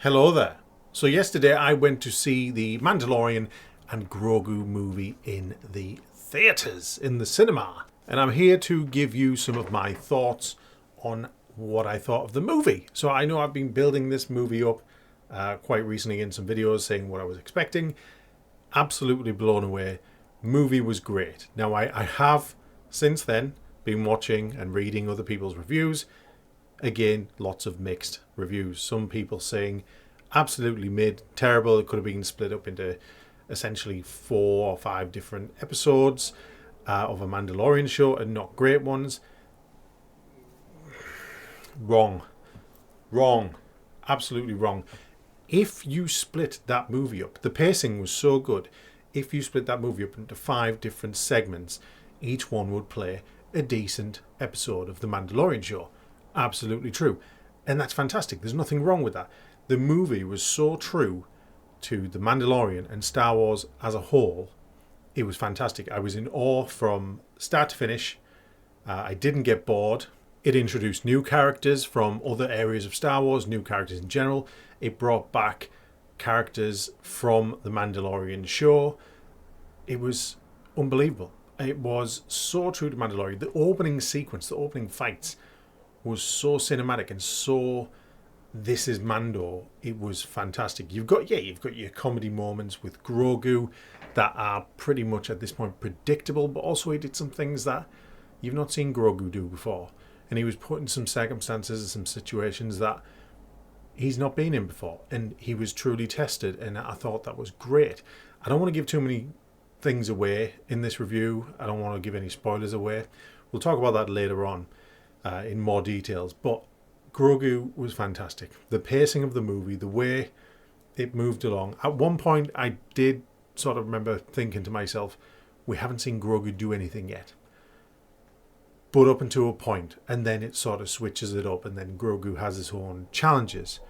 Hello there. So yesterday I went to see the Mandalorian and Grogu movie in the theatres, in the cinema. And I'm here to give you some of my thoughts on what I thought of the movie. So I know I've been building this movie up quite recently in some videos saying what I was expecting. Absolutely blown away. Movie was great. Now I have since then been watching and reading other people's reviews. Again, lots of mixed reviews. Some people saying absolutely mid, terrible. It could have been split up into essentially 4 or 5 different episodes of a Mandalorian show and not great ones. Wrong. Absolutely wrong. If you split that movie up, the pacing was so good. If you split that movie up into 5 different segments, each one would play a decent episode of The Mandalorian show. Absolutely true. And that's fantastic. There's nothing wrong with that. The movie was so true to The Mandalorian and Star Wars as a whole. It was fantastic. I was in awe from start to finish. I didn't get bored. It introduced new characters from other areas of Star Wars, new characters in general. It brought back characters from The Mandalorian show. It was unbelievable. It was so true to Mandalorian. The opening sequence, the opening fights was so cinematic and so this is Mando. It was fantastic. You've got your comedy moments with Grogu that are pretty much at this point predictable, but also he did some things that you've not seen Grogu do before. And he was put in some circumstances and some situations that he's not been in before. And he was truly tested, and I thought that was great. I don't want to give too many things away in this review. I don't want to give any spoilers away. We'll talk about that later on in more details. But Grogu was fantastic. The pacing of the movie, the way it moved along. At one point, I did sort of remember thinking to myself, we haven't seen Grogu do anything yet. But up until a point, and then it sort of switches it up, and then Grogu has his own challenges.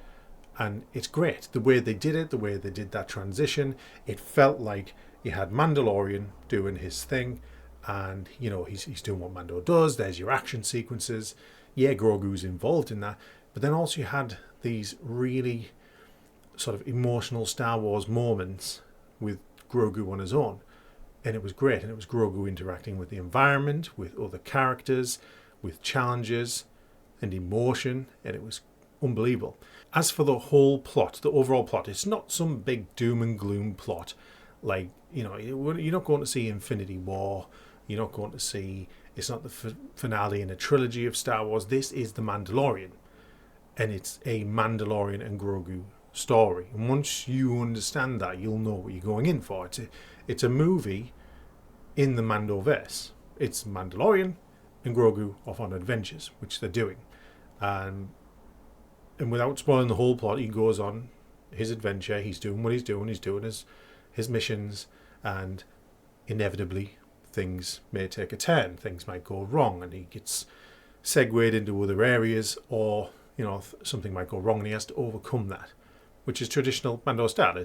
And it's great. The way they did it, the way they did that transition, it felt like you had Mandalorian doing his thing, and he's doing what Mando does. There's your action sequences. Yeah, Grogu's involved in that, but then also you had these really sort of emotional Star Wars moments with Grogu on his own, and it was great. And it was Grogu interacting with the environment, with other characters, with challenges and emotion, and it was unbelievable. As for the whole plot, the overall plot, it's not some big doom and gloom plot like you're not going to see Infinity War. You're not going to see, it's not the finale in a trilogy of Star Wars. This is The Mandalorian. And it's a Mandalorian and Grogu story. And once you understand that, you'll know what you're going in for. It's a movie in the Mandoverse. It's Mandalorian and Grogu off on adventures, which they're doing. And without spoiling the whole plot, he goes on his adventure. He's doing what he's doing. He's doing his missions. And inevitably, things may take a turn, things might go wrong, and he gets segued into other areas, or something might go wrong and he has to overcome that, which is traditional Mando style.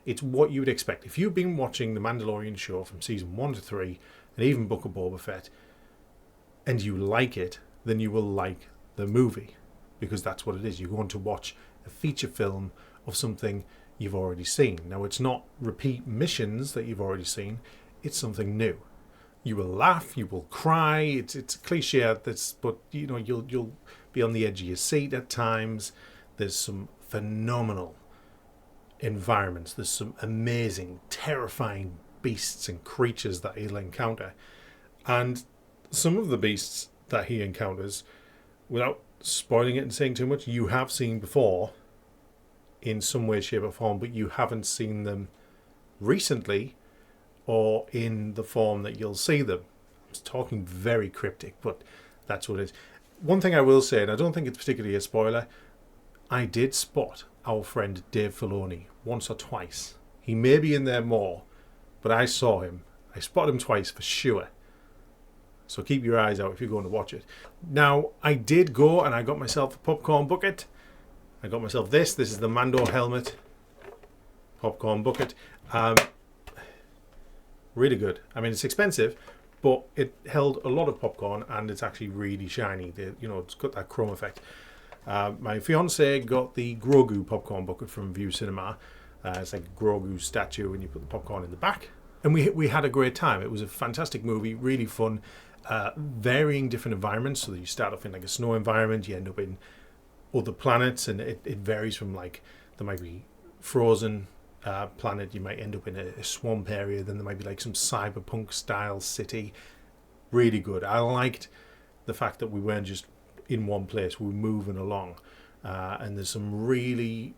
It's what you would expect. If you've been watching the Mandalorian show from season 1 to 3 and even Book of Boba Fett and you like it, then you will like the movie, because that's what it is. You're going to watch a feature film of something you've already seen. Now, it's not repeat missions that you've already seen, it's something new. You will laugh, you will cry. It's a cliche at this, but you'll be on the edge of your seat at times. There's some phenomenal environments. There's some amazing, terrifying beasts and creatures that he'll encounter. And some of the beasts that he encounters, without spoiling it and saying too much, you have seen before in some way, shape or form, but you haven't seen them recently or in the form that you'll see them. I'm talking very cryptic, but that's what it is. One thing I will say, and I don't think it's particularly a spoiler, I did spot our friend Dave Filoni once or twice. He may be in there more, but I saw him. I spotted him twice for sure. So keep your eyes out if you're going to watch it. Now, I did go and I got myself a popcorn bucket. I got myself this. This is the Mando helmet popcorn bucket. Really good. I mean, it's expensive, but it held a lot of popcorn and it's actually really shiny. It's got that chrome effect. My fiance got the Grogu popcorn bucket from View Cinema. It's like a Grogu statue, and you put the popcorn in the back. And we had a great time. It was a fantastic movie, really fun, varying different environments. So that you start off in like a snow environment, you end up in other planets, and it varies from like, there might be frozen planet, you might end up in a swamp area, then there might be like some cyberpunk style city. Really good. I liked the fact that we weren't just in one place, we were moving along, and there's some really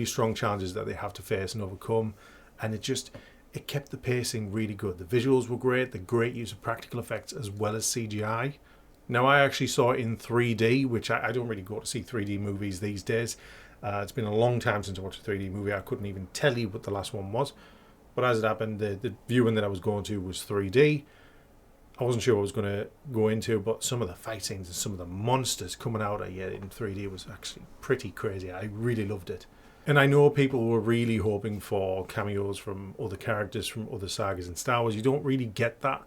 strong challenges that they have to face and overcome, and it kept the pacing really good. The visuals were great, the great use of practical effects as well as CGI. Now, I actually saw it in 3D, which I don't really go to see 3D movies these days. It's been a long time since I watched a 3D movie. I couldn't even tell you what the last one was. But as it happened, the viewing that I was going to was 3D. I wasn't sure what I was going to go into, but some of the fight scenes and some of the monsters coming out at you in 3D was actually pretty crazy. I really loved it. And I know people were really hoping for cameos from other characters from other sagas in Star Wars. You don't really get that.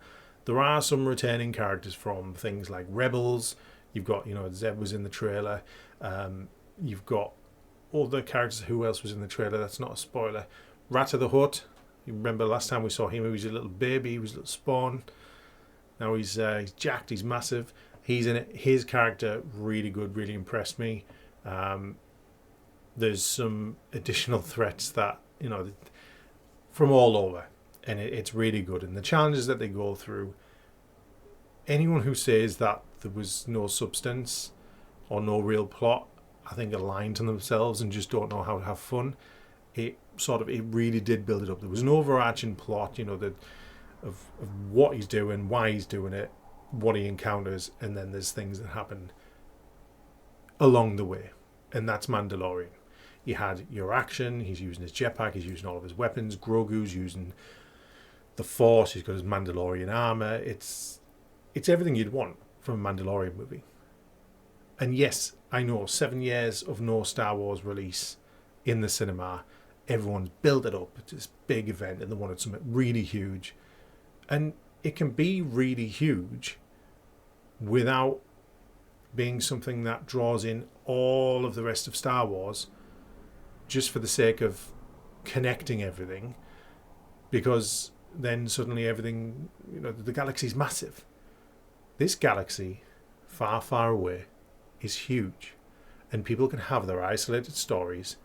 There are some returning characters from things like Rebels. You've got, Zeb was in the trailer. You've got other characters. Who else was in the trailer? That's not a spoiler. Rat of the Hutt. You remember last time we saw him, he was a little baby. He was a little spawn. Now he's jacked. He's massive. He's in it. His character, really good. Really impressed me. There's some additional threats that, from all over. And it's really good. And the challenges that they go through, anyone who says that there was no substance or no real plot, I think are lying to themselves and just don't know how to have fun. It really did build it up. There was an overarching plot, of what he's doing, why he's doing it, what he encounters, and then there's things that happen along the way. And that's Mandalorian. You had your action, he's using his jetpack, he's using all of his weapons, Grogu's using the Force, he's got his Mandalorian armor. It's everything you'd want from a Mandalorian movie. And yes, I know, 7 years of no Star Wars release in the cinema, everyone's built it up. It's this big event and they wanted something really huge. And it can be really huge without being something that draws in all of the rest of Star Wars just for the sake of connecting everything, because then suddenly everything, the galaxy's massive. This galaxy, far, far away, is huge. And people can have their isolated stories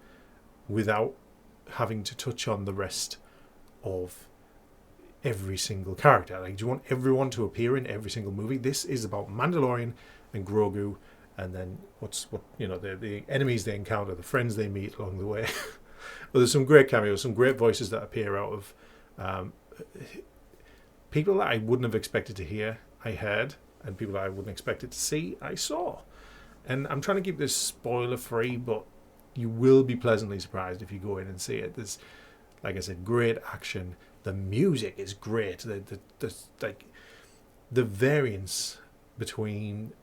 without having to touch on the rest of every single character. Like, do you want everyone to appear in every single movie? This is about Mandalorian and Grogu, and then the enemies they encounter, the friends they meet along the way. But there's some great cameos, some great voices that appear out of people that I wouldn't have expected to hear, I heard, and people that I wouldn't expect it to see, I saw. And I'm trying to keep this spoiler free, but you will be pleasantly surprised if you go in and see it. There's, like I said, great action. The music is great. The variance between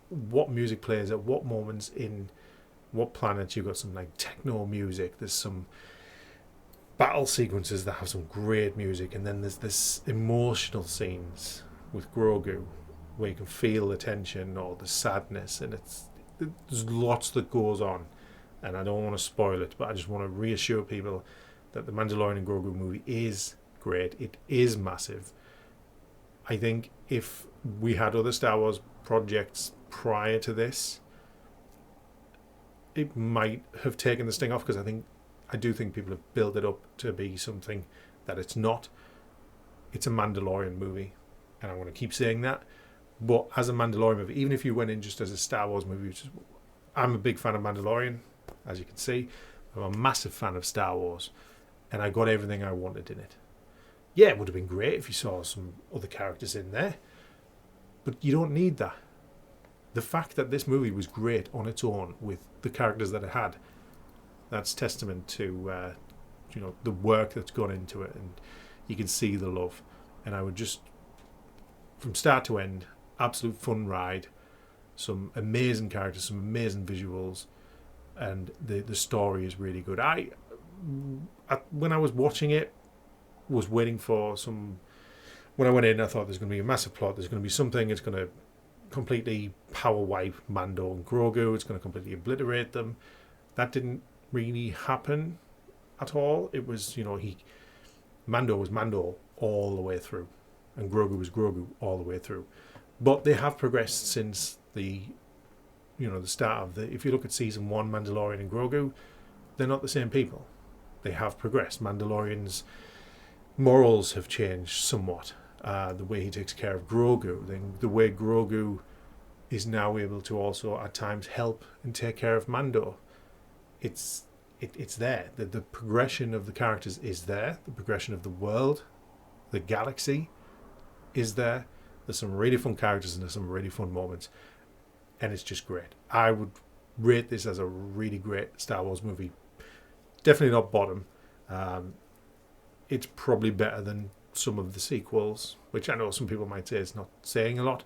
what music plays at what moments in what planets. You've got some like techno music. There's some battle sequences that have some great music, and then there's this emotional scenes with Grogu where you can feel the tension or the sadness, and there's lots that goes on. And I don't want to spoil it, but I just want to reassure people that the Mandalorian and Grogu movie is great. It is massive. I think if we had other Star Wars projects prior to this, it might have taken the sting off, because I do think people have built it up to be something that it's not. It's a Mandalorian movie, and I want to keep saying that. But as a Mandalorian movie, even if you went in just as a Star Wars movie, I'm a big fan of Mandalorian, as you can see. I'm a massive fan of Star Wars, and I got everything I wanted in it. Yeah, it would have been great if you saw some other characters in there, but you don't need that. The fact that this movie was great on its own with the characters that it had, that's testament to the work that's gone into it, and you can see the love. And I would just, from start to end, absolute fun ride, some amazing characters, some amazing visuals, and the story is really good. I when I was watching it, was waiting for some. When I went in, I thought there's going to be a massive plot. There's going to be something. It's going to completely power wipe Mando and Grogu. It's going to completely obliterate them. That didn't really happen at all. It was, Mando was Mando all the way through, and Grogu was Grogu all the way through. But they have progressed since the start of the. If you look at season 1, Mandalorian and Grogu, they're not the same people. They have progressed. Mandalorian's morals have changed somewhat. The way he takes care of Grogu, the way Grogu is now able to also at times help and take care of Mando. It's there. The progression of the characters is there. The progression of the world, the galaxy, is there. There's some really fun characters and there's some really fun moments, and it's just great. I would rate this as a really great Star Wars movie. Definitely not bottom. It's probably better than some of the sequels, which I know some people might say is not saying a lot,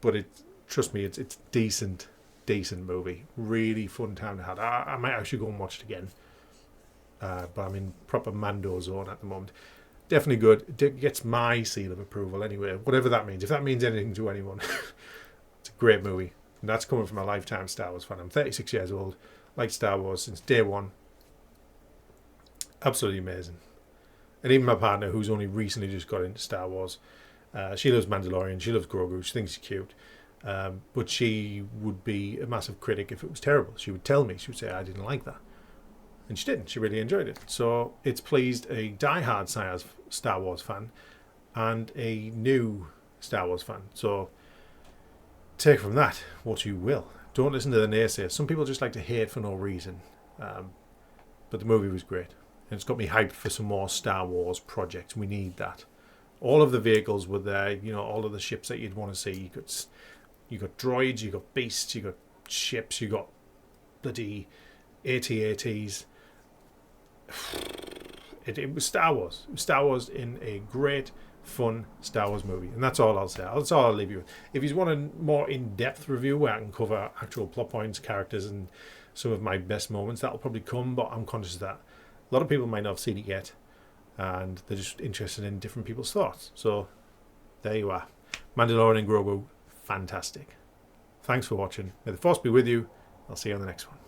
but trust me, it's decent movie. Really fun time to have. I might actually go and watch it again, but I'm in proper Mando zone at the moment. Definitely good. It gets my seal of approval anyway, whatever that means. If that means anything to anyone, it's a great movie, and that's coming from a lifetime Star Wars fan. I'm 36 years old, like Star Wars since day one. Absolutely amazing. And even my partner, who's only recently just got into Star Wars, she loves Mandalorian, she loves Grogu, she thinks he's cute. But she would be a massive critic if it was terrible. She would tell me, she would say, I didn't like that. And she didn't. She really enjoyed it. So it's pleased a die-hard Star Wars fan and a new Star Wars fan. So take from that what you will. Don't listen to the naysayers. Some people just like to hate for no reason. But the movie was great. And it's got me hyped for some more Star Wars projects. We need that. All of the vehicles were there. All of the ships that you'd want to see. You got droids, you got beasts, you got ships, you got bloody AT-ATs. It was Star Wars. It was Star Wars in a great, fun Star Wars movie. And that's all I'll say. That's all I'll leave you with. If you want a more in-depth review where I can cover actual plot points, characters, and some of my best moments, that'll probably come, but I'm conscious of that. A lot of people might not have seen it yet, and they're just interested in different people's thoughts. So there you are. Mandalorian and Grogu, fantastic. Thanks for watching. May the Force be with you. I'll see you on the next one.